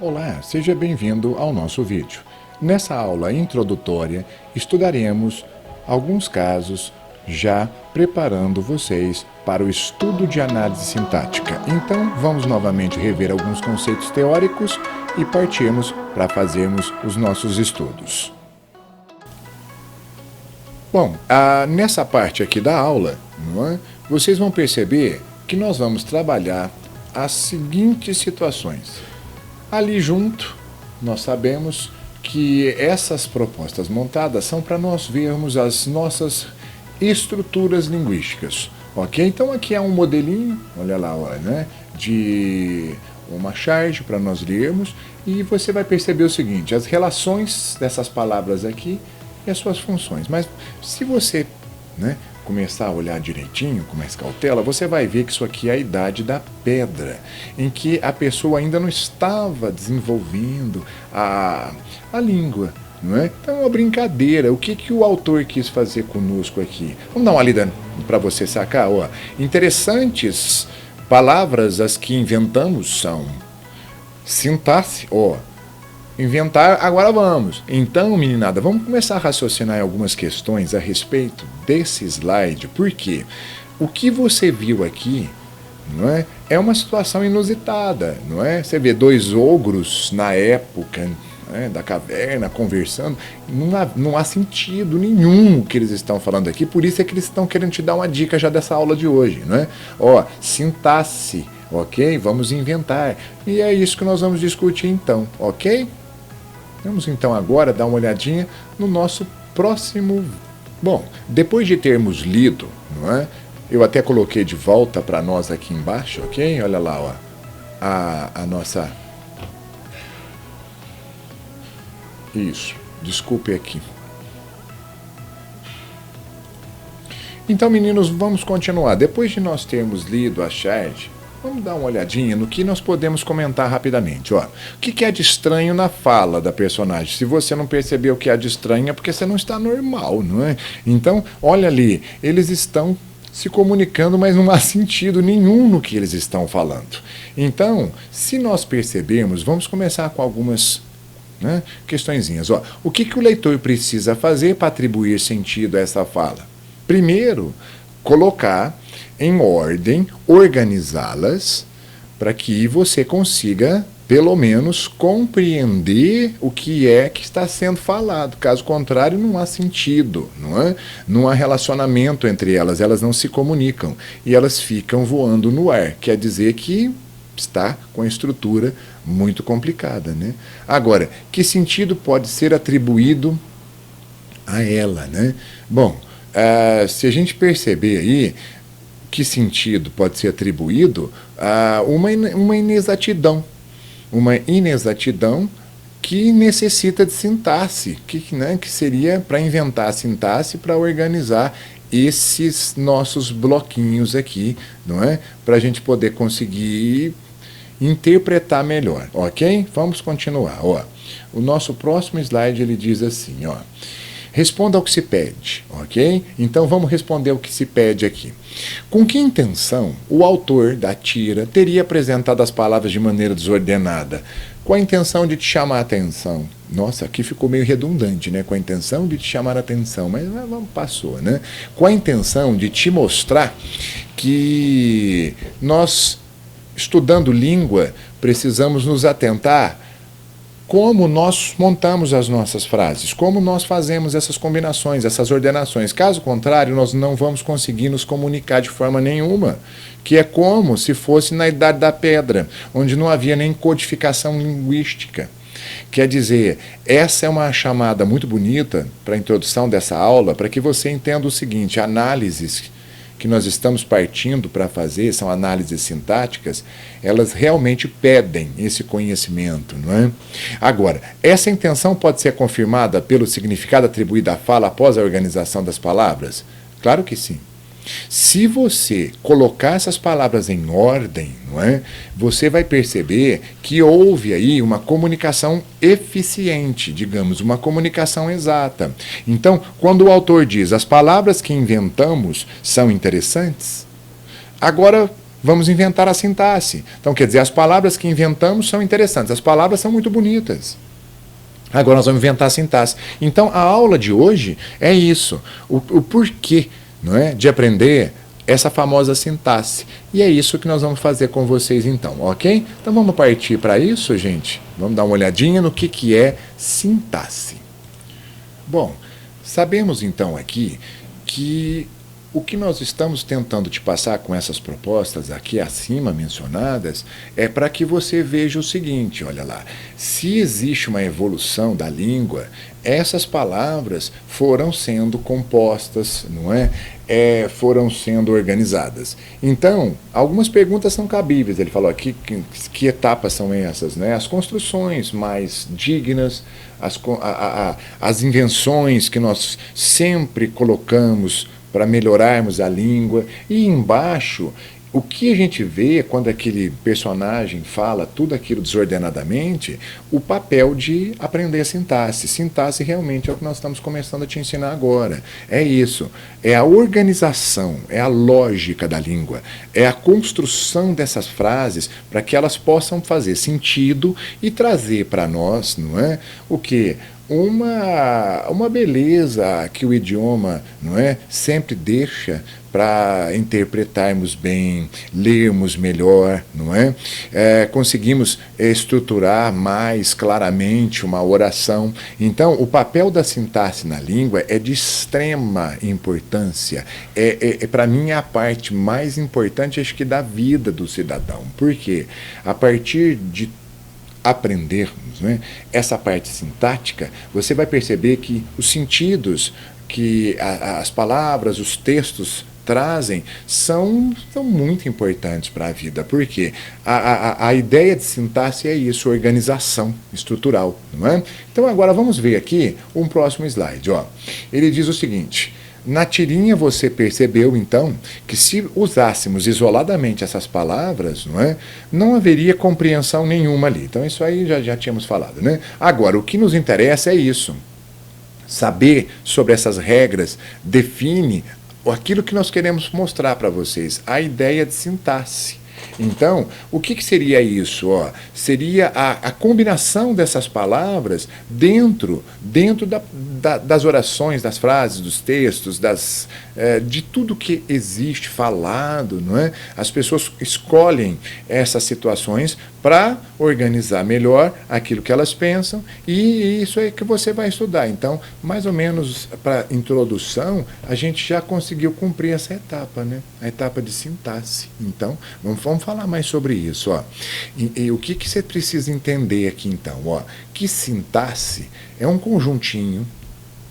Olá, seja bem-vindo ao nosso vídeo. Nessa aula introdutória, estudaremos alguns casos já preparando vocês para o estudo de análise sintática. Então, vamos novamente rever alguns conceitos teóricos e partirmos para fazermos os nossos estudos. Bom, nessa parte aqui da aula, vocês vão perceber que nós vamos trabalhar as seguintes situações. Ali junto, nós sabemos que essas propostas montadas são para nós vermos as nossas estruturas linguísticas, ok? Então aqui é um modelinho, olha lá, né, de uma charge para nós lermos, e você vai perceber o seguinte, as relações dessas palavras aqui e as suas funções. Mas se você, começar a olhar direitinho, com mais cautela, você vai ver que isso aqui é a idade da pedra, em que a pessoa ainda não estava desenvolvendo a língua, não é? Então é uma brincadeira. O que o autor quis fazer conosco aqui? Vamos dar uma lida para você sacar, ó. Interessantes palavras as que inventamos são sintaxe, ó. Inventar, agora vamos. Então, meninada, vamos começar a raciocinar em algumas questões a respeito desse slide, porque o que você viu aqui, não é uma situação inusitada, não é? Você vê dois ogros na época, da caverna conversando, não há sentido nenhum o que eles estão falando aqui, por isso é que eles estão querendo te dar uma dica já dessa aula de hoje, não é? Ó, sintaxe, ok? Vamos inventar. E é isso que nós vamos discutir então, ok? Vamos então agora dar uma olhadinha no nosso próximo... Bom, depois de termos lido, não é? Eu até coloquei de volta para nós aqui embaixo, ok? Olha lá, ó, a nossa... Isso, desculpe aqui. Então, meninos, vamos continuar. Depois de nós termos lido a charge, vamos dar uma olhadinha no que nós podemos comentar rapidamente. Ó, o que é de estranho na fala da personagem? Se você não percebeu o que é de estranho, é porque você não está normal, não é? Então, olha ali, eles estão se comunicando, mas não há sentido nenhum no que eles estão falando. Então, se nós percebermos, vamos começar com algumas questõezinhas. Ó, o que o leitor precisa fazer para atribuir sentido a essa fala? Primeiro, colocar em ordem, organizá-las, para que você consiga, pelo menos, compreender o que é que está sendo falado. Caso contrário, não há sentido, não é? Não há relacionamento entre elas, elas não se comunicam e elas ficam voando no ar. Quer dizer que está com a estrutura muito complicada, né? Agora, que sentido pode ser atribuído a ela, né? Bom, se a gente perceber aí, que sentido pode ser atribuído a uma inexatidão. Uma inexatidão que necessita de sintaxe, que seria para inventar a sintaxe para organizar esses nossos bloquinhos aqui, não é? Para a gente poder conseguir interpretar melhor, ok? Vamos continuar. Ó. O nosso próximo slide ele diz assim, ó. Responda ao que se pede, ok? Então vamos responder o que se pede aqui. Com que intenção o autor da tira teria apresentado as palavras de maneira desordenada? Com a intenção de te chamar a atenção. Nossa, aqui ficou meio redundante, né? Com a intenção de te chamar a atenção, mas passou, né? Com a intenção de te mostrar que nós, estudando língua, precisamos nos atentar como nós montamos as nossas frases, como nós fazemos essas combinações, essas ordenações. Caso contrário, nós não vamos conseguir nos comunicar de forma nenhuma, que é como se fosse na Idade da Pedra, onde não havia nem codificação linguística. Quer dizer, essa é uma chamada muito bonita para a introdução dessa aula, para que você entenda o seguinte, análises que nós estamos partindo para fazer, são análises sintáticas, elas realmente pedem esse conhecimento, não é? Agora, essa intenção pode ser confirmada pelo significado atribuído à fala após a organização das palavras? Claro que sim. Se você colocar essas palavras em ordem, não é? Você vai perceber que houve aí uma comunicação eficiente, digamos, uma comunicação exata. Então, quando o autor diz as palavras que inventamos são interessantes, agora vamos inventar a sintaxe. Então, quer dizer, as palavras que inventamos são interessantes, as palavras são muito bonitas. Agora nós vamos inventar a sintaxe. Então, a aula de hoje é isso, o porquê, não é, de aprender essa famosa sintaxe. E é isso que nós vamos fazer com vocês então, ok? Então vamos partir para isso, gente? Vamos dar uma olhadinha no que é sintaxe. Bom, sabemos então aqui que o que nós estamos tentando te passar com essas propostas aqui acima mencionadas é para que você veja o seguinte, olha lá, se existe uma evolução da língua, essas palavras foram sendo compostas, não é? Foram sendo organizadas. Então, algumas perguntas são cabíveis. Ele falou aqui que etapas são essas, né? As construções mais dignas, as invenções que nós sempre colocamos para melhorarmos a língua, e embaixo, o que a gente vê quando aquele personagem fala tudo aquilo desordenadamente, o papel de aprender a sintaxe. Sintaxe realmente é o que nós estamos começando a te ensinar agora. É isso, é a organização, é a lógica da língua, é a construção dessas frases para que elas possam fazer sentido e trazer para nós, não é, o que? Uma beleza que o idioma, não é, sempre deixa para interpretarmos bem, lermos melhor, não é? Conseguimos estruturar mais claramente uma oração. Então, o papel da sintaxe na língua é de extrema importância. Para mim, é a parte mais importante, acho que, da vida do cidadão. Por quê? A partir de aprendermos, né, essa parte sintática, você vai perceber que os sentidos que as palavras, os textos trazem são muito importantes para a vida. Por quê? A ideia de sintaxe é isso, organização estrutural, não é? Então agora vamos ver aqui um próximo slide. Ó. Ele diz o seguinte: na tirinha você percebeu, então, que se usássemos isoladamente essas palavras, não haveria compreensão nenhuma ali. Então, isso aí já tínhamos falado, né? Agora, o que nos interessa é isso. Saber sobre essas regras define aquilo que nós queremos mostrar para vocês, a ideia de sintaxe. Então, o que seria isso? Ó? Seria a combinação dessas palavras dentro das orações, das frases, dos textos, de tudo que existe falado, não é? As pessoas escolhem essas situações para organizar melhor aquilo que elas pensam, e isso é que você vai estudar. Então, mais ou menos para introdução, a gente já conseguiu cumprir essa etapa, né? A etapa de sintaxe. Então, vamos falar mais sobre isso. Ó. E o que você precisa entender aqui, então? Ó, que sintaxe é um conjuntinho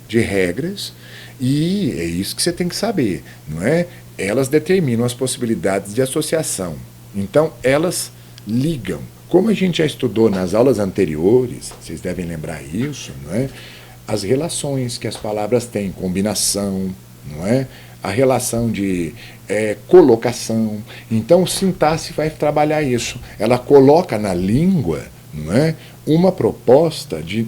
de regras, e é isso que você tem que saber, não é? Elas determinam as possibilidades de associação. Então, elas ligam. Como a gente já estudou nas aulas anteriores, vocês devem lembrar isso, não é? As relações que as palavras têm, combinação, não é? A relação de colocação. Então, sintaxe vai trabalhar isso. Ela coloca na língua, não é, uma proposta de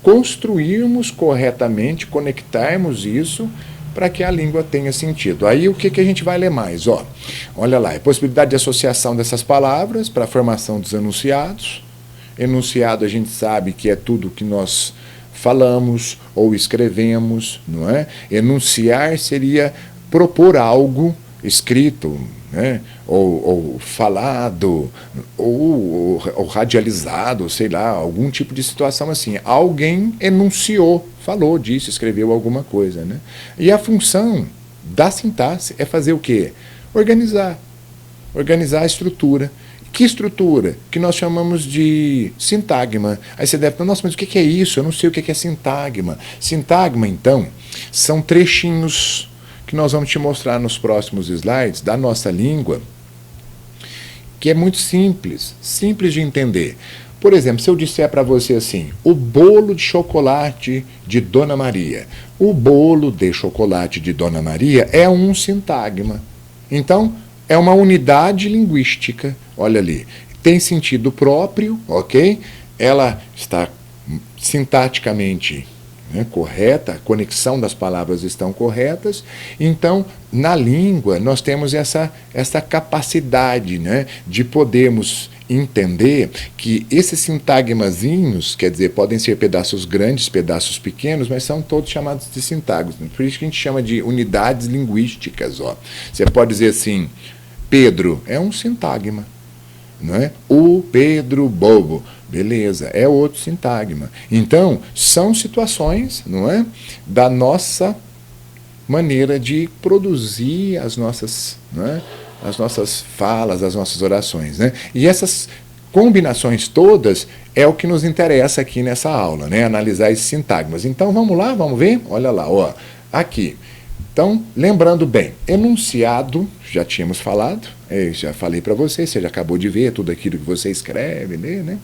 construirmos corretamente, conectarmos isso para que a língua tenha sentido. Aí o que a gente vai ler mais? Ó, olha lá, é possibilidade de associação dessas palavras para a formação dos enunciados. Enunciado a gente sabe que é tudo que nós falamos ou escrevemos, não é? Enunciar seria propor algo escrito, né? ou falado, ou radializado, sei lá, algum tipo de situação assim. Alguém enunciou, falou disso, escreveu alguma coisa, né? E a função da sintaxe é fazer o quê? Organizar a estrutura. Que estrutura? Que nós chamamos de sintagma. Aí você deve falar, nossa, mas o que é isso? Eu não sei o que é sintagma. Sintagma, então, são trechinhos que nós vamos te mostrar nos próximos slides da nossa língua, que é muito simples de entender. Por exemplo, se eu disser para você assim, o bolo de chocolate de Dona Maria. O bolo de chocolate de Dona Maria é um sintagma. Então, é uma unidade linguística. Olha ali, tem sentido próprio, ok? Ela está sintaticamente né, correta, a conexão das palavras estão corretas. Então, na língua, nós temos essa capacidade, né, de podermos entender que esses sintagmazinhos, quer dizer, podem ser pedaços grandes, pedaços pequenos, mas são todos chamados de sintagmas. Por isso que a gente chama de unidades linguísticas. Ó. Você pode dizer assim, Pedro é um sintagma. Não é? O Pedro bobo. Beleza, é outro sintagma. Então, são situações, não é, da nossa maneira de produzir as nossas, não é, as nossas falas, as nossas orações. Né? E essas combinações todas é o que nos interessa aqui nessa aula, né? Analisar esses sintagmas. Então, vamos lá, vamos ver? Olha lá, ó, aqui. Então, lembrando bem, enunciado, já tínhamos falado, já falei para você já acabou de ver tudo aquilo que você escreve, né?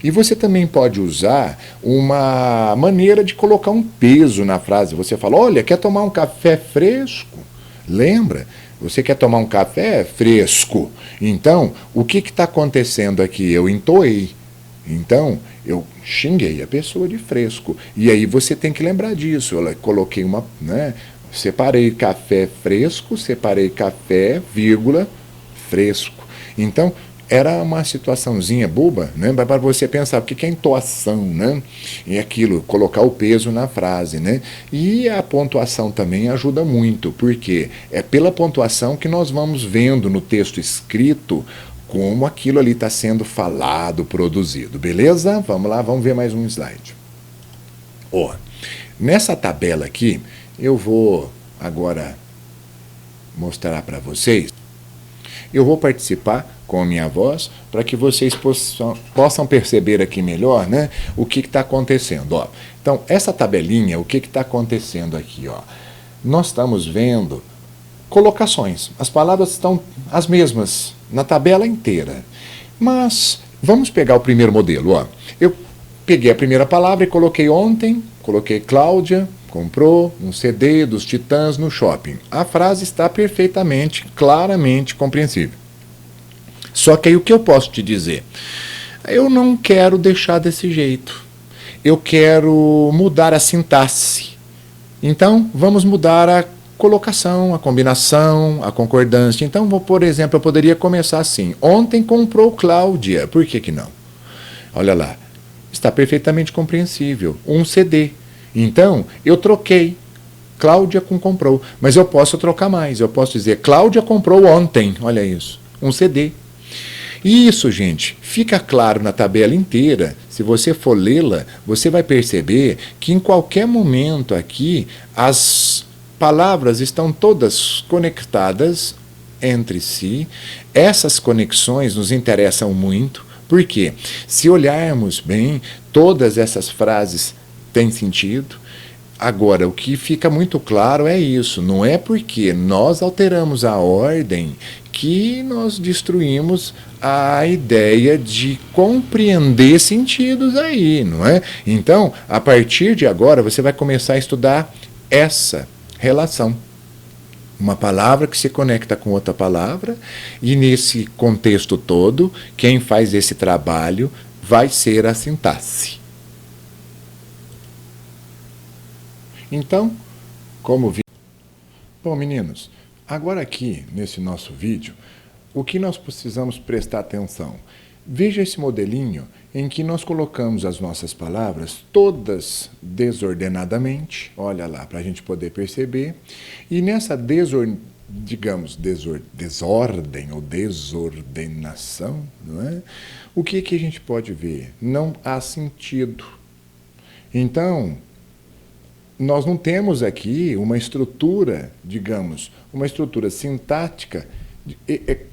E você também pode usar uma maneira de colocar um peso na frase. Você fala, olha, quer tomar um café fresco? Lembra? Você quer tomar um café fresco? Então, o que está acontecendo aqui? Eu entoei. Então, eu xinguei a pessoa de fresco. E aí você tem que lembrar disso. Eu coloquei uma... né? Separei café fresco, separei café, vírgula, fresco. Então, era uma situaçãozinha boba, né? Para você pensar, o que é entoação, né? E aquilo, colocar o peso na frase, né? E a pontuação também ajuda muito, porque é pela pontuação que nós vamos vendo no texto escrito como aquilo ali está sendo falado, produzido. Beleza? Vamos lá, vamos ver mais um slide. Ó, nessa tabela aqui, eu vou agora mostrar para vocês. Eu vou participar com a minha voz para que vocês possam perceber aqui melhor, né, o que está acontecendo. Ó. Então, essa tabelinha, o que está acontecendo aqui? Ó? Nós estamos vendo colocações. As palavras estão as mesmas na tabela inteira. Mas vamos pegar o primeiro modelo. Ó. Eu peguei a primeira palavra e coloquei ontem, coloquei Cláudia, comprou um CD dos Titãs no shopping. A frase está perfeitamente, claramente compreensível. Só que aí o que eu posso te dizer? Eu não quero deixar desse jeito. Eu quero mudar a sintaxe. Então, vamos mudar a colocação, a combinação, a concordância. Então, por exemplo, eu poderia começar assim. Ontem comprou Cláudia. Por que não? Olha lá. Está perfeitamente compreensível. Um CD. Então, eu troquei Cláudia com comprou. Mas eu posso trocar mais. Eu posso dizer, Cláudia comprou ontem. Olha isso. Um CD. E isso, gente, fica claro na tabela inteira. Se você for lê-la, você vai perceber que em qualquer momento aqui, as palavras estão todas conectadas entre si. Essas conexões nos interessam muito. Por quê? Se olharmos bem, todas essas frases têm sentido. Agora, o que fica muito claro é isso. Não é porque nós alteramos a ordem que nós destruímos a ideia de compreender sentidos aí, não é? Então, a partir de agora, você vai começar a estudar essa relação. Uma palavra que se conecta com outra palavra, e nesse contexto todo, quem faz esse trabalho vai ser a sintaxe. Então, como vi... Bom, meninos, agora aqui, nesse nosso vídeo, o que nós precisamos prestar atenção? Veja esse modelinho em que nós colocamos as nossas palavras todas desordenadamente, olha lá, para a gente poder perceber, e nessa desordem ou desordenação, não é? O que a gente pode ver? Não há sentido. Então, nós não temos aqui uma estrutura, digamos, uma estrutura sintática,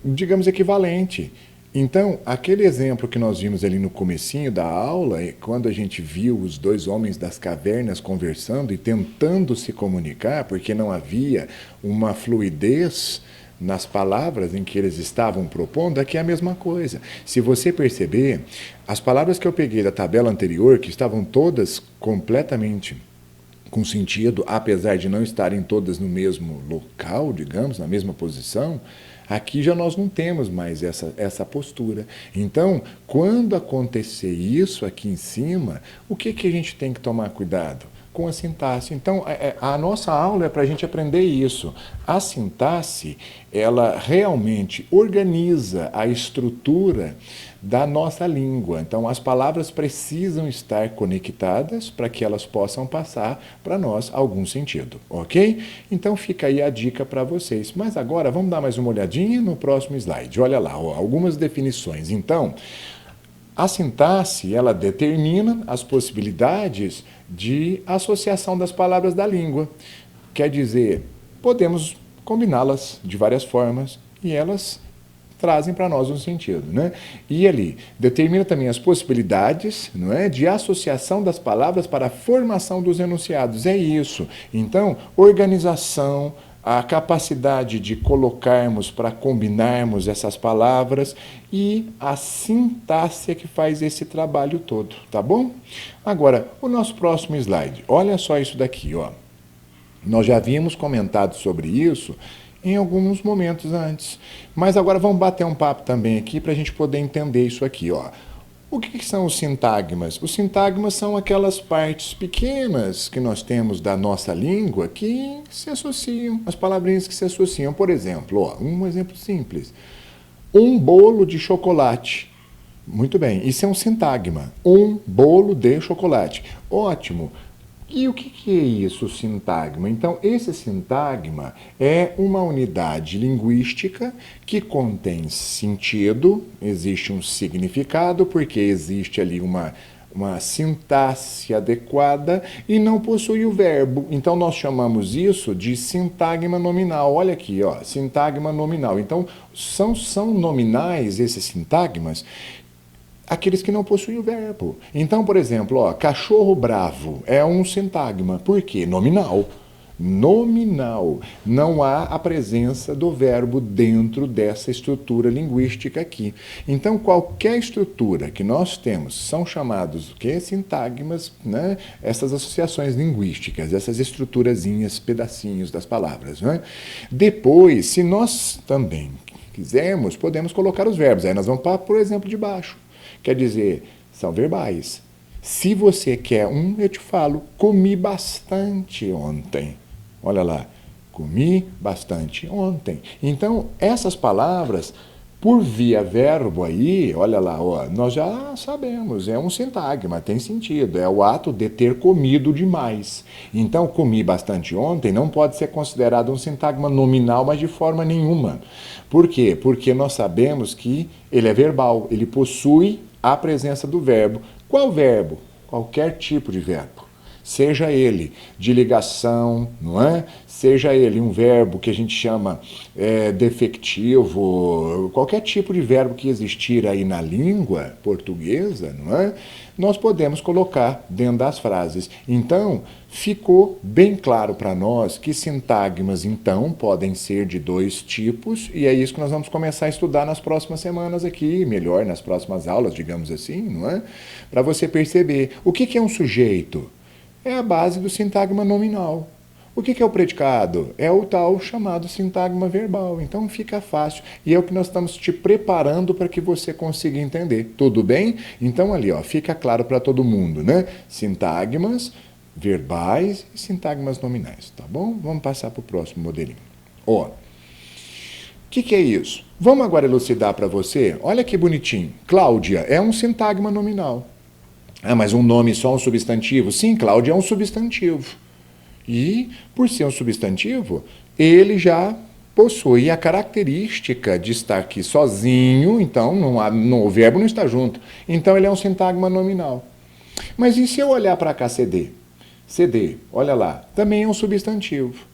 digamos, equivalente. Então, aquele exemplo que nós vimos ali no comecinho da aula, quando a gente viu os dois homens das cavernas conversando e tentando se comunicar, porque não havia uma fluidez nas palavras em que eles estavam propondo, aqui é a mesma coisa. Se você perceber, as palavras que eu peguei da tabela anterior, que estavam todas completamente com sentido, apesar de não estarem todas no mesmo local, digamos, na mesma posição, aqui já nós não temos mais essa postura. Então, quando acontecer isso aqui em cima, o que a gente tem que tomar cuidado? com a sintaxe. Então, a nossa aula é para a gente aprender isso. A sintaxe, ela realmente organiza a estrutura da nossa língua. Então, as palavras precisam estar conectadas para que elas possam passar para nós algum sentido, ok? Então, fica aí a dica para vocês. Mas agora, vamos dar mais uma olhadinha no próximo slide. Olha lá, ó, algumas definições. Então, a sintaxe, ela determina as possibilidades de associação das palavras da língua. Quer dizer, podemos combiná-las de várias formas e elas trazem para nós um sentido, né? E ali, determina também as possibilidades, não é, de associação das palavras para a formação dos enunciados. É isso. Então, organização, a capacidade de colocarmos para combinarmos essas palavras e a sintaxe que faz esse trabalho todo, tá bom? Agora, o nosso próximo slide. Olha só isso daqui, ó. Nós já havíamos comentado sobre isso em alguns momentos antes. Mas agora vamos bater um papo também aqui para a gente poder entender isso aqui, ó. O que são os sintagmas? Os sintagmas são aquelas partes pequenas que nós temos da nossa língua que se associam, as palavrinhas que se associam. Por exemplo, ó, um exemplo simples. Um bolo de chocolate. Muito bem, isso é um sintagma. Um bolo de chocolate. Ótimo. E o que é isso, sintagma? Então, esse sintagma é uma unidade linguística que contém sentido, existe um significado, porque existe ali uma sintaxe adequada e não possui o verbo. Então, nós chamamos isso de sintagma nominal. Olha aqui, ó, sintagma nominal. Então, são nominais esses sintagmas, aqueles que não possuem o verbo. Então, por exemplo, ó, cachorro bravo é um sintagma. Por quê? Nominal. Nominal. Não há a presença do verbo dentro dessa estrutura linguística aqui. Então, qualquer estrutura que nós temos são chamados o quê? Sintagmas, né? Essas associações linguísticas, essas estruturazinhas, pedacinhos das palavras, né? Depois, se nós também quisermos, podemos colocar os verbos. Aí nós vamos para, por exemplo, de baixo. Quer dizer, são verbais. Se você quer um, eu te falo, comi bastante ontem. Olha lá, comi bastante ontem. Então, essas palavras, por via verbo aí, olha lá, ó, nós já sabemos, é um sintagma, tem sentido, é o ato de ter comido demais. Então, comi bastante ontem não pode ser considerado um sintagma nominal, mas de forma nenhuma. Por quê? Porque nós sabemos que ele é verbal, ele possui a presença do verbo. Qual verbo? Qualquer tipo de verbo. Seja ele de ligação, não é? Seja ele um verbo que a gente chama defectivo, qualquer tipo de verbo que existir aí na língua portuguesa, não é? Nós podemos colocar dentro das frases. Então, ficou bem claro para nós que sintagmas, então, podem ser de dois tipos, e é isso que nós vamos começar a estudar nas próximas semanas aqui, melhor, nas próximas aulas, digamos assim, não é? Para você perceber. O que é um sujeito? É a base do sintagma nominal. O que é o predicado? É o tal chamado sintagma verbal. Então fica fácil. E é o que nós estamos te preparando para que você consiga entender. Tudo bem? Então ali, ó, fica claro para todo mundo, né? Sintagmas verbais e sintagmas nominais, tá bom? Vamos passar para o próximo modelinho. Ó, o que é isso? Vamos agora elucidar para você. Olha que bonitinho. Cláudia é um sintagma nominal. Ah, mas um nome só um substantivo? Sim, Cláudia é um substantivo. E, por ser um substantivo, ele já possui a característica de estar aqui sozinho, então o verbo não está junto. Então, ele é um sintagma nominal. Mas e se eu olhar para cá, CD? CD, olha lá, também é um substantivo.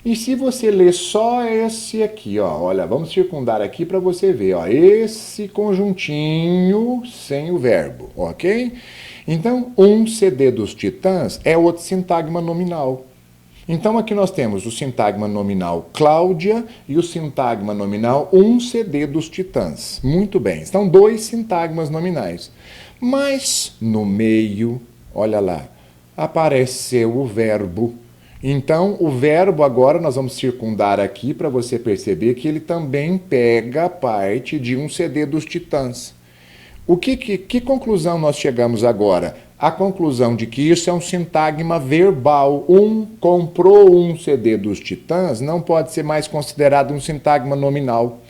E se você ler só esse aqui, ó, olha, vamos circundar aqui para você ver, ó, esse conjuntinho sem o verbo, ok? Então, um CD dos Titãs é outro sintagma nominal. Então, aqui nós temos o sintagma nominal Cláudia e o sintagma nominal um CD dos Titãs. Muito bem, são dois sintagmas nominais. Mas, no meio, olha lá, apareceu o verbo. Então, o verbo agora nós vamos circundar aqui para você perceber que ele também pega parte de um CD dos Titãs. Que conclusão nós chegamos agora? a conclusão de que isso é um sintagma verbal. Comprou um CD dos Titãs não pode ser mais considerado um sintagma nominal.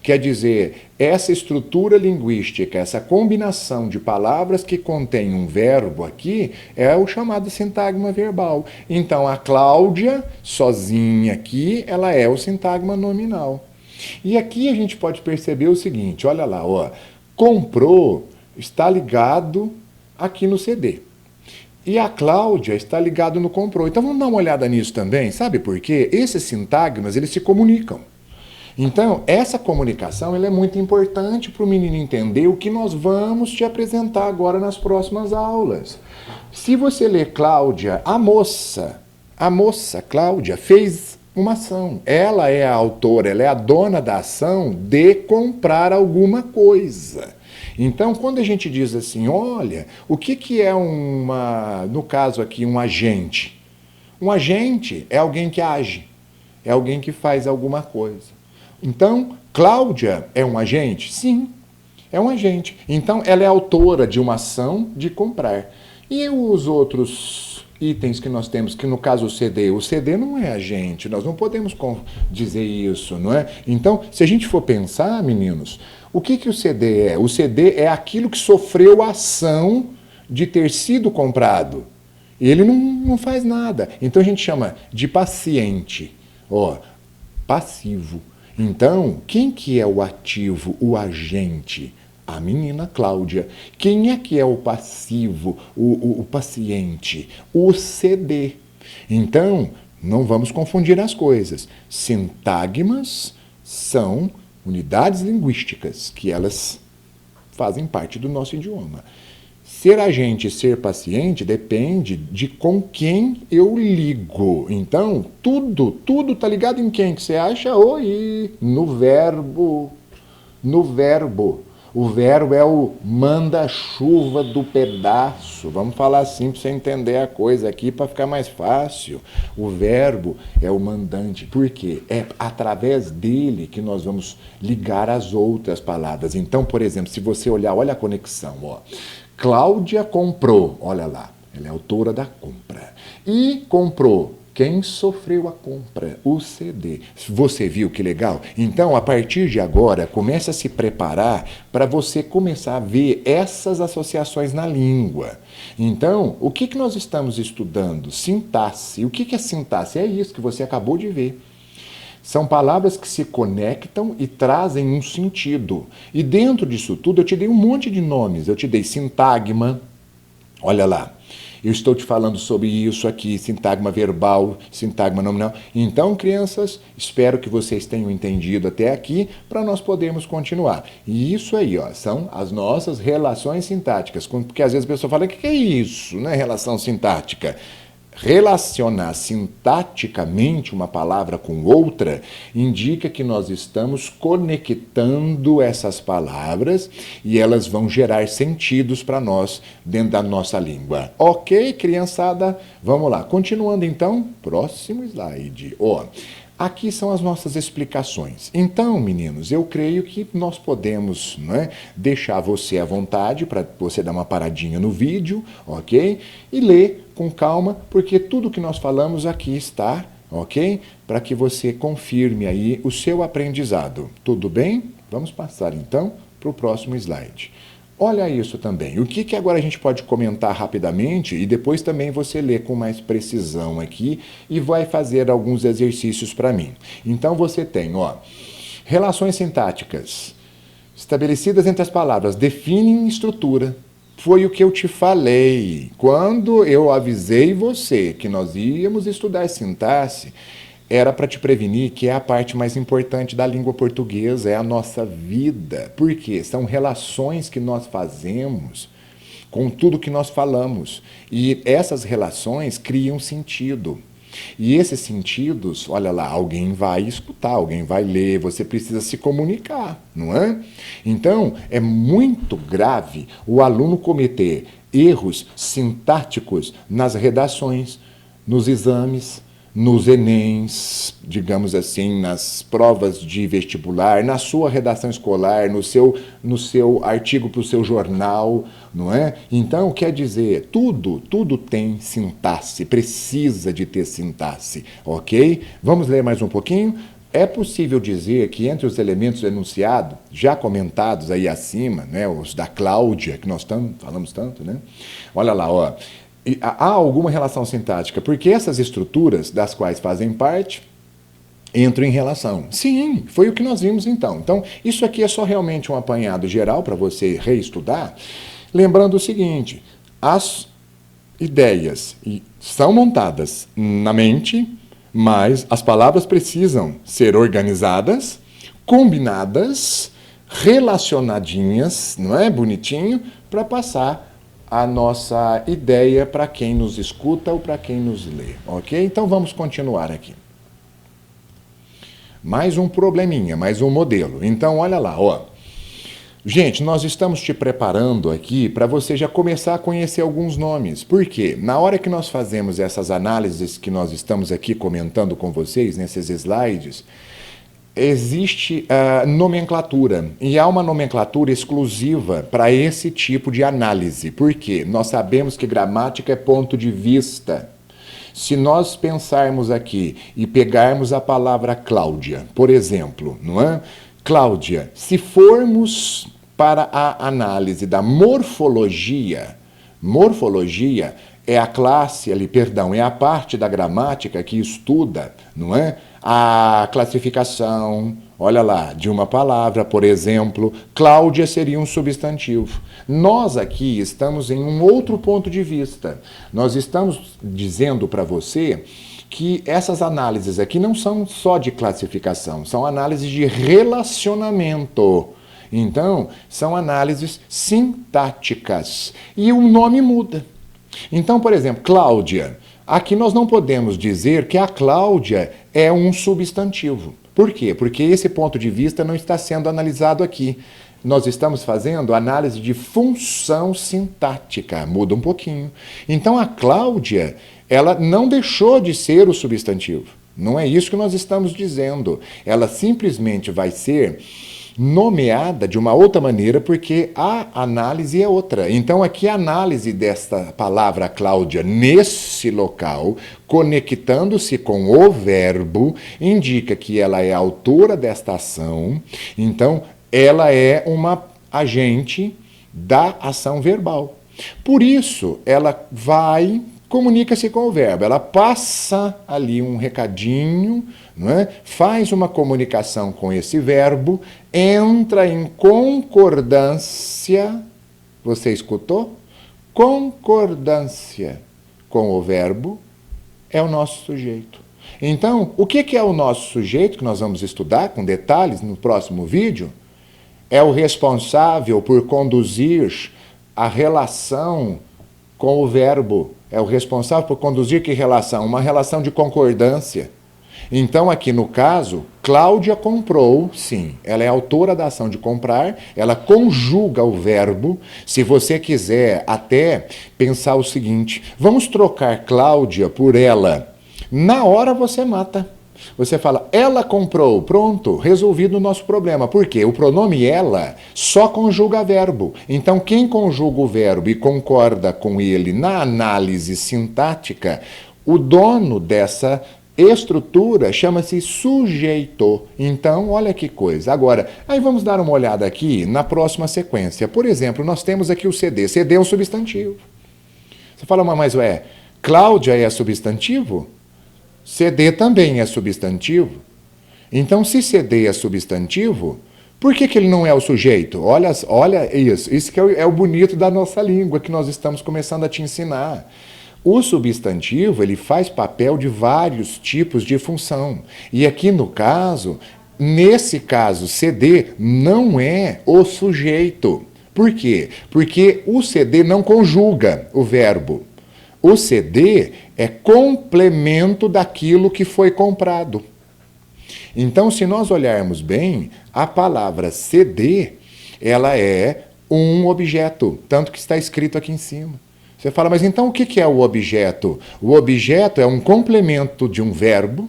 Quer dizer, essa estrutura linguística, essa combinação de palavras que contém um verbo aqui, é o chamado sintagma verbal. Então, a Cláudia, sozinha aqui, ela é o sintagma nominal. E aqui a gente pode perceber o seguinte, olha lá, ó, comprou está ligado aqui no CD. E a Cláudia está ligado no comprou. Então vamos dar uma olhada nisso também, sabe por quê? Esses sintagmas, eles se comunicam. Então, essa comunicação ela é muito importante para o menino entender o que nós vamos te apresentar agora nas próximas aulas. Se você ler Cláudia, a moça Cláudia fez uma ação. Ela é a autora, ela é a dona da ação de comprar alguma coisa. Então, quando a gente diz assim, olha, o que é no caso aqui, um agente? Um agente é alguém que age, é alguém que faz alguma coisa. Então, Cláudia é um agente? Sim, é um agente. Então, ela é autora de uma ação de comprar. E os outros itens que nós temos, que no caso o CD não é agente, nós não podemos dizer isso, não é? Então, se a gente for pensar, meninos, o que o CD é? O CD é aquilo que sofreu a ação de ter sido comprado. Ele não faz nada. Então, a gente chama de paciente, passivo. Então, quem que é o ativo, o agente? A menina Cláudia. Quem é que é o passivo, o paciente? O CD. Então, não vamos confundir as coisas. Sintagmas são unidades linguísticas, que elas fazem parte do nosso idioma. Ser agente e ser paciente depende de com quem eu ligo. Então, tudo está ligado em quem que você acha? No verbo. No verbo. O verbo é o manda-chuva do pedaço. Vamos falar assim para você entender a coisa aqui, para ficar mais fácil. O verbo é o mandante. Por quê? É através dele que nós vamos ligar as outras palavras. Então, por exemplo, se você olhar, olha a conexão, Cláudia comprou, olha lá, ela é autora da compra. E comprou. Quem sofreu a compra? O CD. Você viu que legal? Então, a partir de agora, comece a se preparar para você começar a ver essas associações na língua. Então, o que nós estamos estudando? Sintaxe. O que é sintaxe? É isso que você acabou de ver. São palavras que se conectam e trazem um sentido. E dentro disso tudo, eu te dei um monte de nomes. Eu te dei sintagma, olha lá. Eu estou te falando sobre isso aqui, sintagma verbal, sintagma nominal. Então, crianças, espero que vocês tenham entendido até aqui para nós podermos continuar. E isso aí, são as nossas relações sintáticas. Porque às vezes a pessoa fala, o que é isso, né? Relação sintática. Relacionar sintaticamente uma palavra com outra indica que nós estamos conectando essas palavras e elas vão gerar sentidos para nós dentro da nossa língua. Ok, criançada? Vamos lá. Continuando então, próximo slide. Aqui são as nossas explicações. Então, meninos, eu creio que nós podemos deixar você à vontade para você dar uma paradinha no vídeo, ok? E ler com calma, porque tudo que nós falamos aqui está, ok? Para que você confirme aí o seu aprendizado. Tudo bem? Vamos passar então para o próximo slide. Olha isso também. O que agora a gente pode comentar rapidamente e depois também você lê com mais precisão aqui e vai fazer alguns exercícios para mim. Então você tem, relações sintáticas estabelecidas entre as palavras, definem estrutura. Foi o que eu te falei. Quando eu avisei você que nós íamos estudar sintaxe, era para te prevenir que é a parte mais importante da língua portuguesa, é a nossa vida. Por quê? São relações que nós fazemos com tudo que nós falamos. E essas relações criam sentido. E esses sentidos, olha lá, alguém vai escutar, alguém vai ler, você precisa se comunicar, não é? Então, é muito grave o aluno cometer erros sintáticos nas redações, nos exames, nos Enems, digamos assim, nas provas de vestibular, na sua redação escolar, no seu artigo para o seu jornal, não é? Então, quer dizer, tudo tem sintaxe, precisa de ter sintaxe, ok? Vamos ler mais um pouquinho? É possível dizer que entre os elementos do enunciado, já comentados aí acima, né, os da Cláudia, que nós falamos tanto, né? Olha lá, ó. Há alguma relação sintática, porque essas estruturas das quais fazem parte entram em relação. Sim, foi o que nós vimos então. Então, isso aqui é só realmente um apanhado geral para você reestudar, lembrando o seguinte, as ideias são montadas na mente, mas as palavras precisam ser organizadas, combinadas, relacionadinhas, não é? Bonitinho, para passar a nossa ideia para quem nos escuta ou para quem nos lê, ok? Então vamos continuar aqui. Mais um probleminha, mais um modelo. Então olha lá, ó. Gente, nós estamos te preparando aqui para você já começar a conhecer alguns nomes. Por quê? Na hora que nós fazemos essas análises que nós estamos aqui comentando com vocês, nesses slides, existe nomenclatura, e há uma nomenclatura exclusiva para esse tipo de análise. Por quê? Nós sabemos que gramática é ponto de vista. Se nós pensarmos aqui e pegarmos a palavra Cláudia, por exemplo, não é? Cláudia, se formos para a análise da morfologia, morfologia é a classe ali, perdão, é a parte da gramática que estuda, não é? A classificação, olha lá, de uma palavra, por exemplo, Cláudia seria um substantivo. Nós aqui estamos em um outro ponto de vista. Nós estamos dizendo para você que essas análises aqui não são só de classificação, são análises de relacionamento. Então, são análises sintáticas. E o nome muda. Então, por exemplo, Cláudia. Aqui nós não podemos dizer que a Cláudia é um substantivo. Por quê? Porque esse ponto de vista não está sendo analisado aqui. Nós estamos fazendo análise de função sintática. Muda um pouquinho. Então, a Cláudia, ela não deixou de ser o substantivo. Não é isso que nós estamos dizendo. Ela simplesmente vai ser nomeada de uma outra maneira porque a análise é outra. Então aqui a análise desta palavra Cláudia nesse local, conectando-se com o verbo, indica que ela é autora desta ação, então ela é uma agente da ação verbal. Por isso ela comunica-se com o verbo, ela passa ali um recadinho, não é? Faz uma comunicação com esse verbo, entra em concordância, você escutou? Concordância com o verbo é o nosso sujeito. Então, o que é o nosso sujeito, que nós vamos estudar com detalhes no próximo vídeo? É o responsável por conduzir a relação com o verbo. É o responsável por conduzir que relação? Uma relação de concordância. Então, aqui no caso, Cláudia comprou, sim, ela é autora da ação de comprar, ela conjuga o verbo. Se você quiser até pensar o seguinte, vamos trocar Cláudia por ela. Na hora você mata. Você fala, ela comprou, pronto, resolvido o nosso problema. Por quê? O pronome ela só conjuga verbo. Então, quem conjuga o verbo e concorda com ele na análise sintática, o dono dessa estrutura chama-se sujeito. Então, olha que coisa. Agora, aí vamos dar uma olhada aqui na próxima sequência. Por exemplo, nós temos aqui o CD. CD é um substantivo. Você fala, mas Cláudia é substantivo? CD também é substantivo. Então, se CD é substantivo, por que ele não é o sujeito? Olha isso. Isso que é o bonito da nossa língua, que nós estamos começando a te ensinar. O substantivo, ele faz papel de vários tipos de função. E aqui no caso, nesse caso, CD não é o sujeito. Por quê? Porque o CD não conjuga o verbo. O CD é complemento daquilo que foi comprado. Então, se nós olharmos bem, a palavra CD, ela é um objeto, tanto que está escrito aqui em cima. Você fala, mas então o que é o objeto? O objeto é um complemento de um verbo,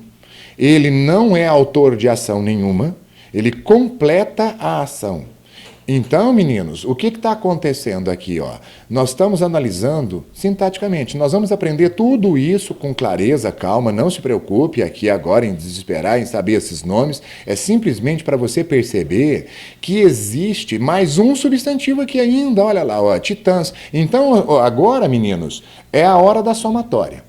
ele não é autor de ação nenhuma, ele completa a ação. Então, meninos, o que está acontecendo aqui? Ó? Nós estamos analisando sintaticamente. Nós vamos aprender tudo isso com clareza, calma, não se preocupe aqui agora em desesperar, em saber esses nomes. É simplesmente para você perceber que existe mais um substantivo aqui ainda. Olha lá, ó, titãs. Então, agora, meninos, é a hora da somatória.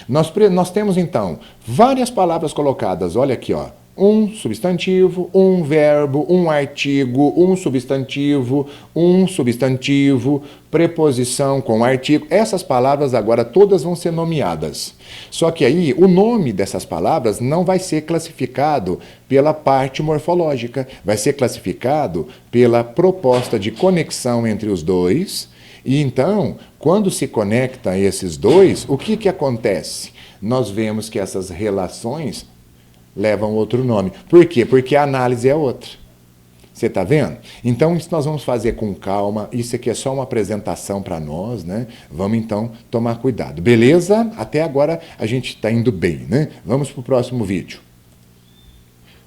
Nós temos, então, várias palavras colocadas. Olha aqui, ó. Um substantivo, um verbo, um artigo, um substantivo, preposição com artigo. Essas palavras agora todas vão ser nomeadas. Só que aí o nome dessas palavras não vai ser classificado pela parte morfológica, vai ser classificado pela proposta de conexão entre os dois. E então, quando se conecta esses dois, o que acontece? Nós vemos que essas relações levam outro nome. Por quê? Porque a análise é outra. Você está vendo? Então, isso nós vamos fazer com calma. Isso aqui é só uma apresentação para nós, né? Vamos, então, tomar cuidado. Beleza? Até agora a gente está indo bem, né? Vamos para o próximo vídeo.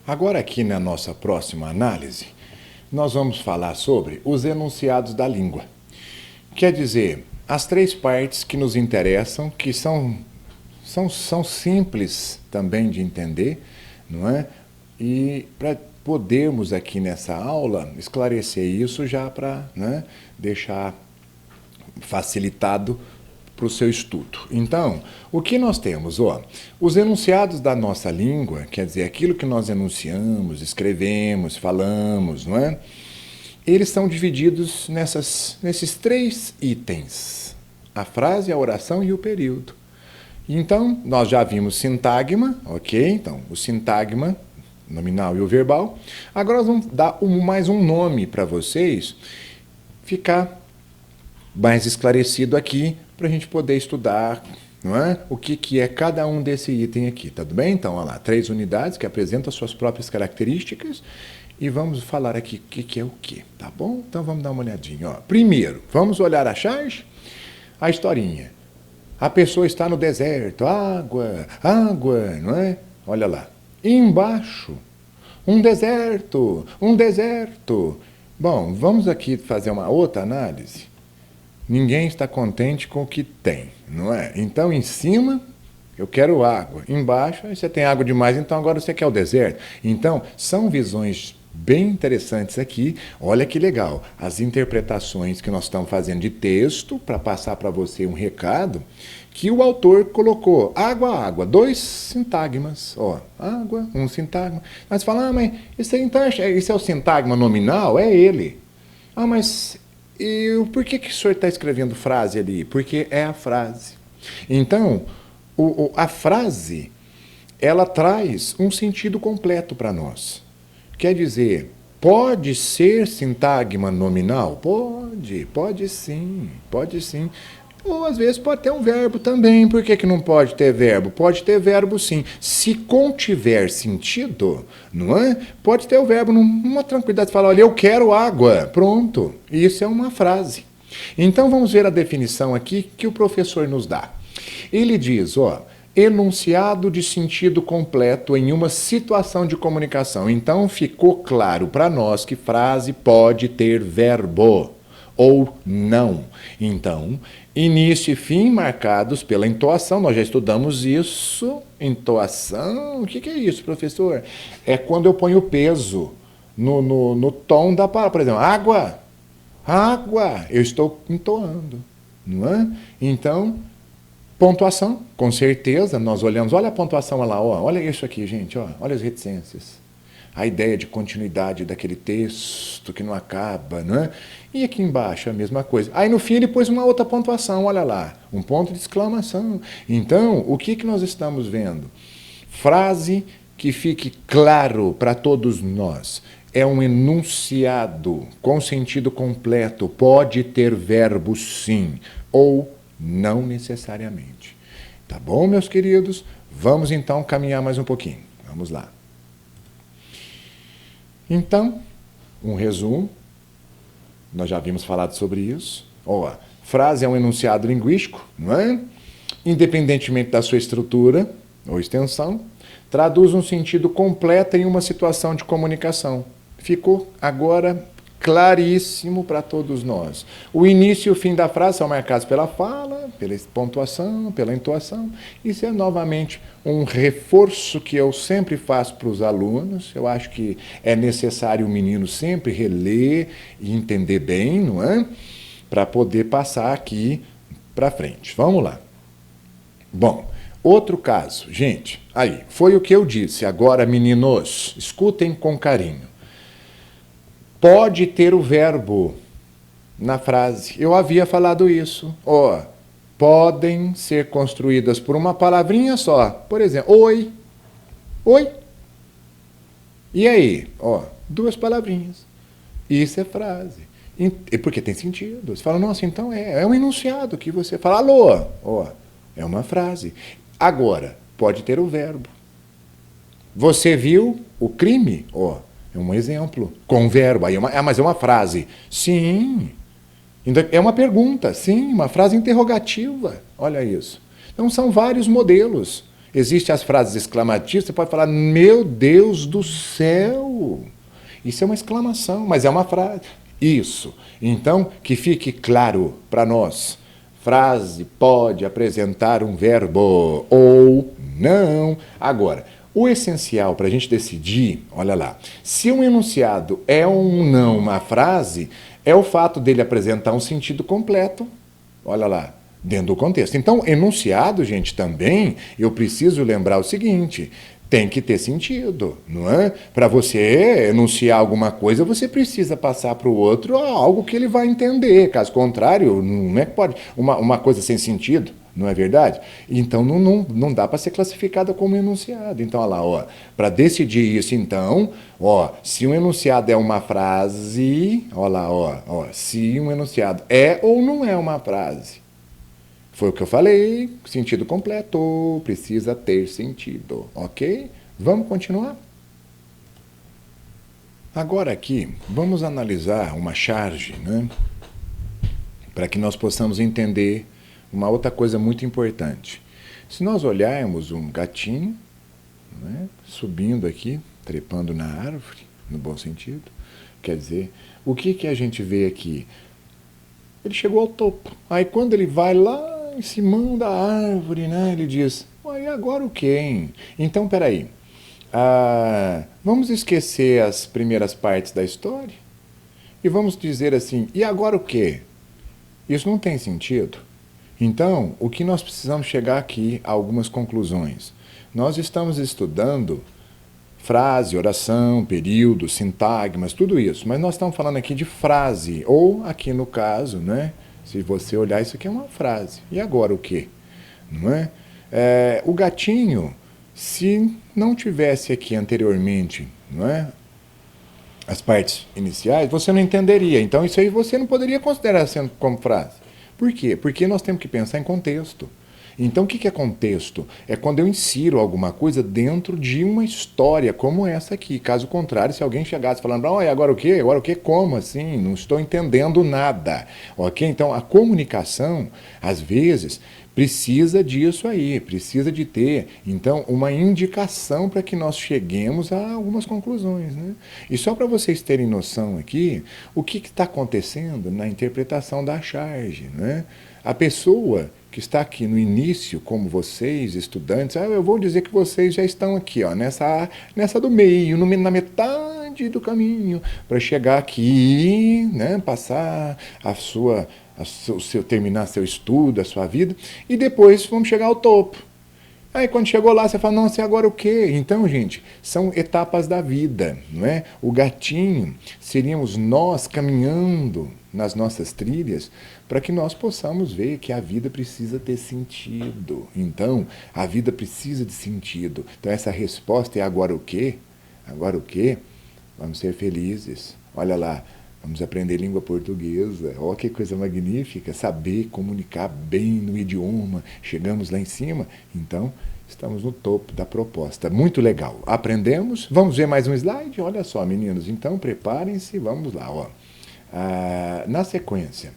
Agora, aqui na nossa próxima análise, nós vamos falar sobre os enunciados da língua. Quer dizer, as três partes que nos interessam, que são simples também de entender, não é? E para podermos aqui nessa aula esclarecer isso já para, né, deixar facilitado para o seu estudo. Então, o que nós temos? Ó, os enunciados da nossa língua, quer dizer, aquilo que nós enunciamos, escrevemos, falamos, não é? Eles são divididos nesses três itens: a frase, a oração e o período. Então, nós já vimos sintagma, ok? Então, o sintagma, nominal e o verbal. Agora nós vamos dar mais um nome para vocês, ficar mais esclarecido aqui, para a gente poder estudar, não é? O que é cada um desse item aqui, tá tudo bem? Então, olha lá, 3 unidades que apresentam as suas próprias características e vamos falar aqui o que é o que, tá bom? Então, vamos dar uma olhadinha. Ó. Primeiro, vamos olhar a charge, a historinha. A pessoa está no deserto, água, água, não é? Olha lá. E embaixo, um deserto, um deserto. Bom, vamos aqui fazer uma outra análise. Ninguém está contente com o que tem, não é? Então, em cima, eu quero água. Embaixo, você tem água demais, então agora você quer o deserto. Então, são visões bem interessantes aqui. Olha que legal, as interpretações que nós estamos fazendo de texto para passar para você um recado que o autor colocou. Água, água, 2 sintagmas. Ó, água, um sintagma. Mas fala, mas isso é o sintagma nominal? É ele. Ah, mas por que o senhor está escrevendo frase ali? Porque é a frase. Então, a frase, ela traz um sentido completo para nós. Quer dizer, pode ser sintagma nominal? Pode sim, pode sim. Ou às vezes pode ter um verbo também. Por que não pode ter verbo? Pode ter verbo sim. Se contiver sentido, não é? Pode ter o verbo numa tranquilidade. Fala, olha, eu quero água. Pronto. Isso é uma frase. Então vamos ver a definição aqui que o professor nos dá. Ele diz, ó, enunciado de sentido completo em uma situação de comunicação. Então ficou claro para nós que frase pode ter verbo ou não. Então, início e fim marcados pela entoação. Nós já estudamos isso. Entoação, o que é isso, professor? É quando eu ponho peso no tom da palavra. Por exemplo, água, água, eu estou entoando, não é? Então, pontuação, com certeza, nós olhamos, olha a pontuação lá, ó, olha isso aqui, gente, ó, olha as reticências. A ideia de continuidade daquele texto que não acaba, não é? E aqui embaixo a mesma coisa. Aí no fim ele pôs uma outra pontuação, olha lá, um ponto de exclamação. Então, o que nós estamos vendo? Frase que fique claro para todos nós. É um enunciado com sentido completo, pode ter verbo sim, ou não necessariamente. Tá bom, meus queridos? Vamos então caminhar mais um pouquinho. Vamos lá. Então, um resumo. Nós já havíamos falado sobre isso. Ó, Frase é um enunciado linguístico, não é? Independentemente da sua estrutura ou extensão, traduz um sentido completo em uma situação de comunicação. Ficou agora claríssimo para todos nós. O início e o fim da frase são marcados pela fala, pela pontuação, pela entoação. Isso é novamente um reforço que eu sempre faço para os alunos. Eu acho que é necessário o menino sempre reler e entender bem, não é? Para poder passar aqui para frente. Vamos lá. Bom, outro caso, gente, aí, foi o que eu disse. Agora, meninos, escutem com carinho. Pode ter o verbo na frase. Eu havia falado isso. Ó, podem ser construídas por uma palavrinha só. Por exemplo, oi. Oi. E aí? Ó, 2 palavrinhas. Isso é frase. Porque tem sentido. Você fala, nossa, então é um enunciado que você fala, alô. Ó, é uma frase. Agora, pode ter o verbo. Você viu o crime? Ó, é um exemplo. Com verbo. Aí mas é uma frase. Sim. É uma pergunta. Sim, uma frase interrogativa. Olha isso. Então, são vários modelos. Existem as frases exclamativas. Você pode falar, meu Deus do céu. Isso é uma exclamação, mas é uma frase. Isso. Então, que fique claro para nós. Frase pode apresentar um verbo ou não. Agora, o essencial para a gente decidir, olha lá, se um enunciado é ou não uma frase, é o fato dele apresentar um sentido completo, olha lá, dentro do contexto. Então, enunciado, gente, também, eu preciso lembrar o seguinte, tem que ter sentido, não é? Para você enunciar alguma coisa, você precisa passar para o outro algo que ele vai entender, caso contrário, não é que pode, uma coisa sem sentido, não é verdade? Então, não dá para ser classificada como enunciado. Então, olha lá, ó, para decidir isso, então, ó, se um enunciado é uma frase, olha lá, ó, se um enunciado é ou não é uma frase. Foi o que eu falei, sentido completo, precisa ter sentido, ok? Vamos continuar? Agora aqui, vamos analisar uma charge, né? Para que nós possamos entender uma outra coisa muito importante. Se nós olharmos um gatinho, né, subindo aqui, trepando na árvore, no bom sentido, quer dizer, o que a gente vê aqui? Ele chegou ao topo. Aí quando ele vai lá em cima da árvore, né, ele diz, e agora o quê, hein? Então, peraí, vamos esquecer as primeiras partes da história e vamos dizer assim, e agora o quê? Isso não tem sentido. Então, o que nós precisamos chegar aqui a algumas conclusões. Nós estamos estudando frase, oração, período, sintagmas, tudo isso. Mas nós estamos falando aqui de frase, ou aqui no caso, né? Se você olhar, isso aqui é uma frase. E agora o quê? Não é? O gatinho, se não tivesse aqui anteriormente, não é? As partes iniciais, você não entenderia. Então, isso aí você não poderia considerar sendo como frase. Por quê? Porque nós temos que pensar em contexto. Então, o que é contexto? É quando eu insiro alguma coisa dentro de uma história como essa aqui. Caso contrário, se alguém chegasse falando, agora o quê? Agora o quê? Como assim? Não estou entendendo nada. Ok? Então, a comunicação, às vezes, precisa disso aí, precisa de ter, então, uma indicação para que nós cheguemos a algumas conclusões, né? E só para vocês terem noção aqui, o que está acontecendo na interpretação da charge, né? A pessoa que está aqui no início, como vocês, estudantes, eu vou dizer que vocês já estão aqui, ó, nessa do meio, na metade do caminho, para chegar aqui, né, passar terminar seu estudo, a sua vida, e depois vamos chegar ao topo. Aí quando chegou lá, você fala, nossa, e agora o quê? Então, gente, são etapas da vida, não é? O gatinho seríamos nós caminhando nas nossas trilhas para que nós possamos ver que a vida precisa ter sentido. Então, a vida precisa de sentido. Então, essa resposta é agora o quê? Agora o quê? Vamos ser felizes. Olha lá, vamos aprender língua portuguesa. Olha que coisa magnífica, saber comunicar bem no idioma. Chegamos lá em cima, então estamos no topo da proposta. Muito legal. Aprendemos. Vamos ver mais um slide? Olha só, meninos. Então, preparem-se. Vamos lá. Ó. Na sequência,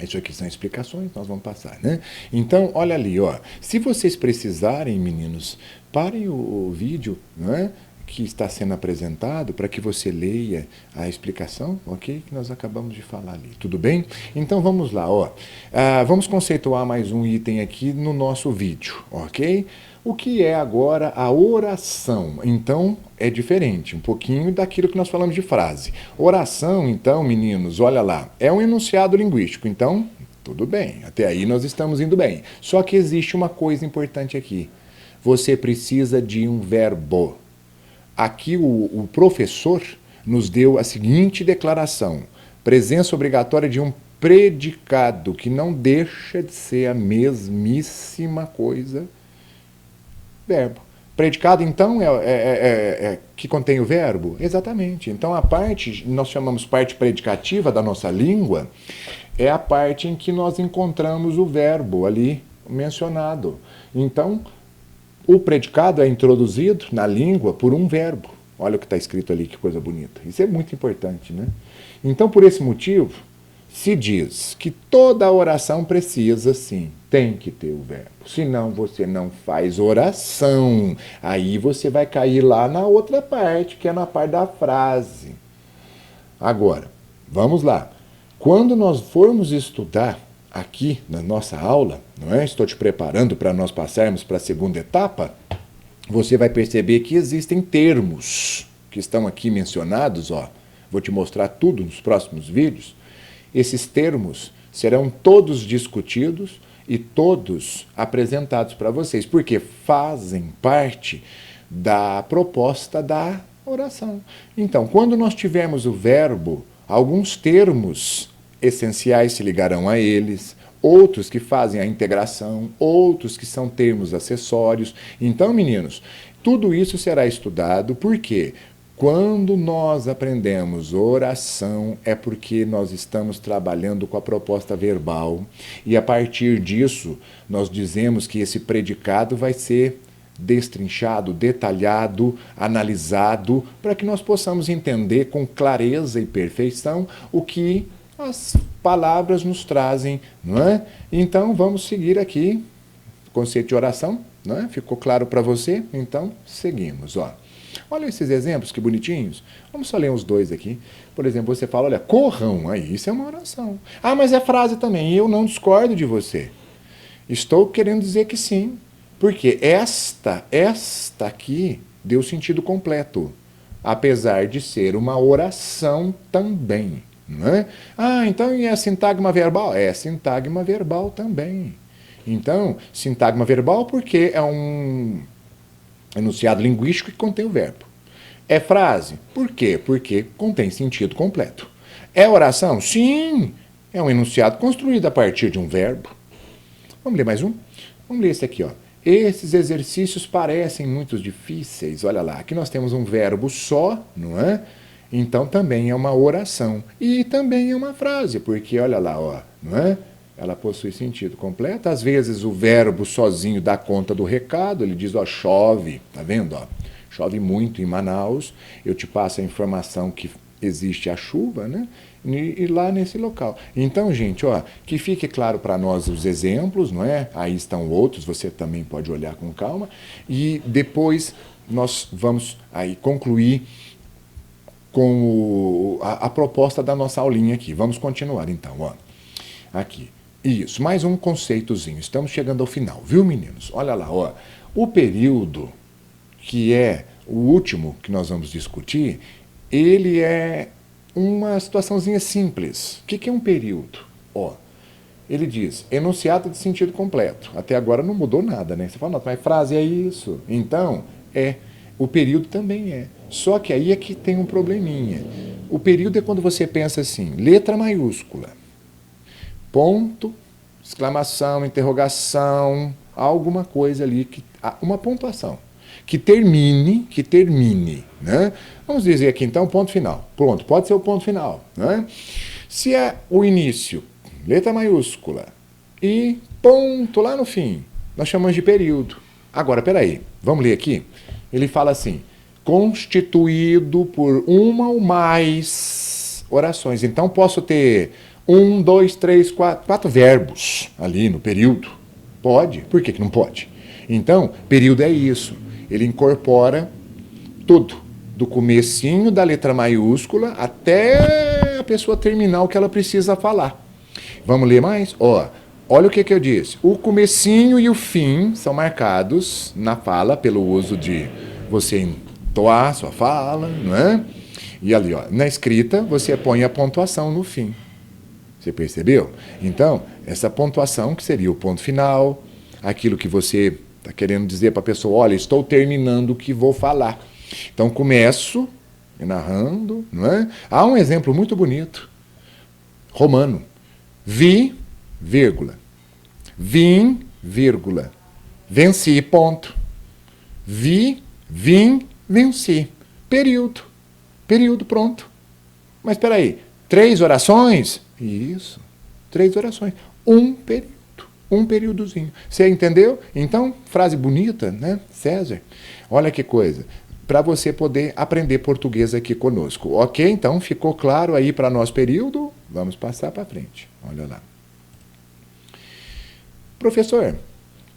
Isso aqui são explicações, nós vamos passar, né? Então, olha ali, ó. Se vocês precisarem, meninos, parem o vídeo, não é? Que está sendo apresentado para que você leia a explicação, ok? Que nós acabamos de falar ali, tudo bem? Então vamos lá, ó. Vamos conceituar mais um item aqui no nosso vídeo, ok? O que é agora a oração? Então é diferente, um pouquinho daquilo que nós falamos de frase. Oração, então, meninos, olha lá, é um enunciado linguístico, então tudo bem, até aí nós estamos indo bem. Só que existe uma coisa importante aqui. Você precisa de um verbo. Aqui o professor nos deu a seguinte declaração: presença obrigatória de um predicado, que não deixa de ser a mesmíssima coisa, verbo. Predicado, então, é que contém o verbo? Exatamente. Então, a parte, nós chamamos parte predicativa da nossa língua, é a parte em que nós encontramos o verbo ali mencionado. Então, o predicado é introduzido na língua por um verbo. Olha o que está escrito ali, que coisa bonita. Isso é muito importante, né? Então, por esse motivo, se diz que toda oração precisa, sim, tem que ter o verbo. Senão você não faz oração. Aí você vai cair lá na outra parte, que é na parte da frase. Agora, vamos lá. Quando nós formos estudar aqui na nossa aula, não é? Estou te preparando para nós passarmos para a segunda etapa, você vai perceber que existem termos que estão aqui mencionados, ó. Vou te mostrar tudo nos próximos vídeos. Esses termos serão todos discutidos e todos apresentados para vocês, porque fazem parte da proposta da oração. Então, quando nós tivermos o verbo, alguns termos essenciais se ligarão a eles, outros que fazem a integração, outros que são termos acessórios. Então, meninos, tudo isso será estudado, porque quando nós aprendemos oração é porque nós estamos trabalhando com a proposta verbal, e a partir disso nós dizemos que esse predicado vai ser destrinchado, detalhado, analisado, para que nós possamos entender com clareza e perfeição o que as palavras nos trazem, não é? Então vamos seguir aqui, conceito de oração, não é? Ficou claro para você? Então seguimos, ó. Olha esses exemplos, que bonitinhos. Vamos só ler os dois aqui. Por exemplo, você fala, olha, corram, aí isso é uma oração. Ah, mas é frase também, e eu não discordo de você. Estou querendo dizer que sim, porque esta aqui deu sentido completo, apesar de ser uma oração também. Não é? Ah, então e a sintagma verbal? É sintagma verbal também. Então, sintagma verbal porque é um enunciado linguístico que contém o verbo. É frase? Por quê? Porque contém sentido completo. É oração? Sim, é um enunciado construído a partir de um verbo. Vamos ler mais um? Vamos ler esse aqui, ó. Esses exercícios parecem muito difíceis. Olha lá, aqui nós temos um verbo só, não é? Então também é uma oração. E também é uma frase, porque olha lá, ó, não é? Ela possui sentido completo. Às vezes o verbo sozinho dá conta do recado, ele diz, ó, chove, tá vendo, ó? Chove muito em Manaus, eu te passo a informação que existe a chuva, né? E lá nesse local. Então, gente, ó, que fique claro para nós os exemplos, não é? Aí estão outros, você também pode olhar com calma. E depois nós vamos aí concluir com a proposta da nossa aulinha aqui. Vamos continuar então, ó. Aqui. Isso, mais um conceitozinho. Estamos chegando ao final, viu, meninos? Olha lá, ó. O período, que é o último que nós vamos discutir, ele é uma situaçãozinha simples. O que é um período? Ó, ele diz, enunciado de sentido completo. Até agora não mudou nada, né? Você fala, não, mas frase é isso. Então, o período também é. Só que aí é que tem um probleminha. O período é quando você pensa assim, letra maiúscula, ponto, exclamação, interrogação, alguma coisa ali, uma pontuação, que termine, né? Vamos dizer aqui então, ponto final. Pronto, pode ser o ponto final, né? Se é o início, letra maiúscula, e ponto lá no fim, nós chamamos de período. Agora, peraí, vamos ler aqui? Ele fala assim, constituído por uma ou mais orações. Então, posso ter 1, 2, 3, 4 verbos ali no período. Pode. Por que não pode? Então, período é isso. Ele incorpora tudo, do comecinho da letra maiúscula até a pessoa terminar o que ela precisa falar. Vamos ler mais? Olha o que eu disse. O comecinho e o fim são marcados na fala pelo uso de você entoar sua fala, não é? E ali, na escrita, você põe a pontuação no fim. Você percebeu? Então, essa pontuação, que seria o ponto final, aquilo que você está querendo dizer para a pessoa, olha, estou terminando o que vou falar. Então, começo narrando, não é? Há um exemplo muito bonito, romano. Vi, vírgula. Vim, vírgula. Venci, ponto. Vi, vim, venci. Período. Período, pronto. Mas espera aí, 3 orações? Isso, 3 orações. Um período, um períodozinho. Você entendeu? Então, frase bonita, né, César? Olha que coisa, para você poder aprender português aqui conosco. Ok? Então, ficou claro aí para nós período? Vamos passar para frente. Olha lá. Professor,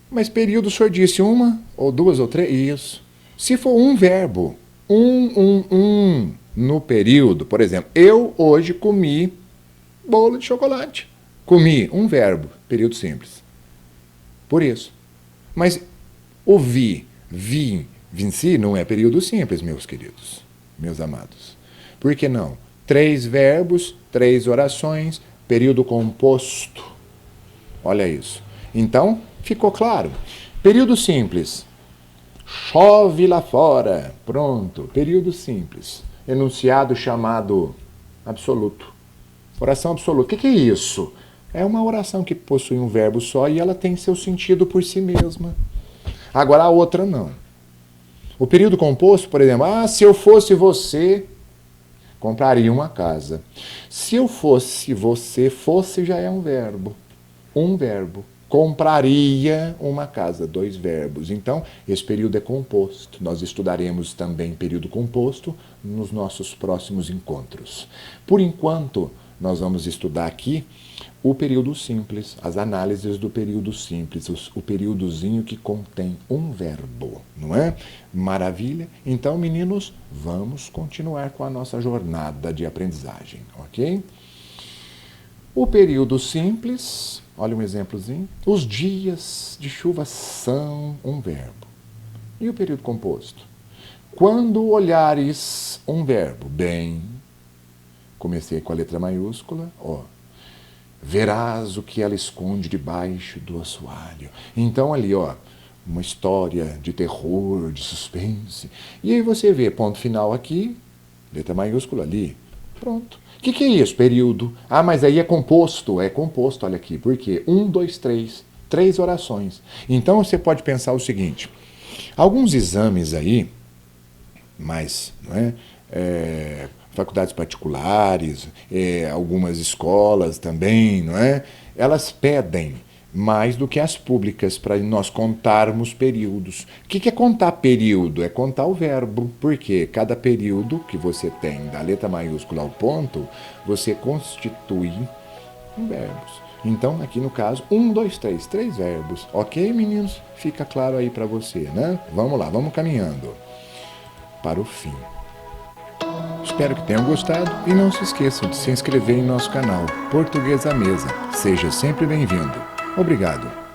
mas período o senhor disse 1 ou 2 ou 3? Isso. Se for um verbo, no período, por exemplo, eu hoje comi bolo de chocolate. Comi, um verbo, período simples. Por isso. Mas o vi, venci, não é período simples, meus queridos, meus amados. Por que não? 3 verbos, 3 orações, período composto. Olha isso. Então, ficou claro. Período simples. Chove lá fora. Pronto. Período simples. Enunciado chamado absoluto. Oração absoluta. O que é isso? É uma oração que possui um verbo só e ela tem seu sentido por si mesma. Agora a outra não. O período composto, por exemplo, se eu fosse você, compraria uma casa. Se eu fosse você, fosse já é um verbo. Um verbo. Compraria uma casa, 2 verbos. Então, esse período é composto. Nós estudaremos também período composto nos nossos próximos encontros. Por enquanto, nós vamos estudar aqui o período simples, as análises do período simples, o períodozinho que contém um verbo, não é? Maravilha? Então, meninos, vamos continuar com a nossa jornada de aprendizagem, ok? O período simples, olha um exemplozinho. Os dias de chuva são um verbo. E o período composto? Quando olhares um verbo, bem, comecei com a letra maiúscula, verás o que ela esconde debaixo do assoalho. Então ali, uma história de terror, de suspense. E aí você vê, ponto final aqui, letra maiúscula ali, pronto. O que é isso? Período. Mas aí é composto, olha aqui. Por quê? 1, 2, 3. 3 orações. Então você pode pensar o seguinte, alguns exames aí, mas, não é? Faculdades particulares, algumas escolas também, não é? Elas pedem mais do que as públicas para nós contarmos períodos. O que é contar período? É contar o verbo, porque cada período que você tem, da letra maiúscula ao ponto, você constitui em verbos. Então, aqui no caso, 1, 2, 3, 3 verbos. Ok, meninos? Fica claro aí para você, né? Vamos lá, vamos caminhando para o fim. Espero que tenham gostado e não se esqueçam de se inscrever em nosso canal Português à Mesa. Seja sempre bem-vindo. Obrigado.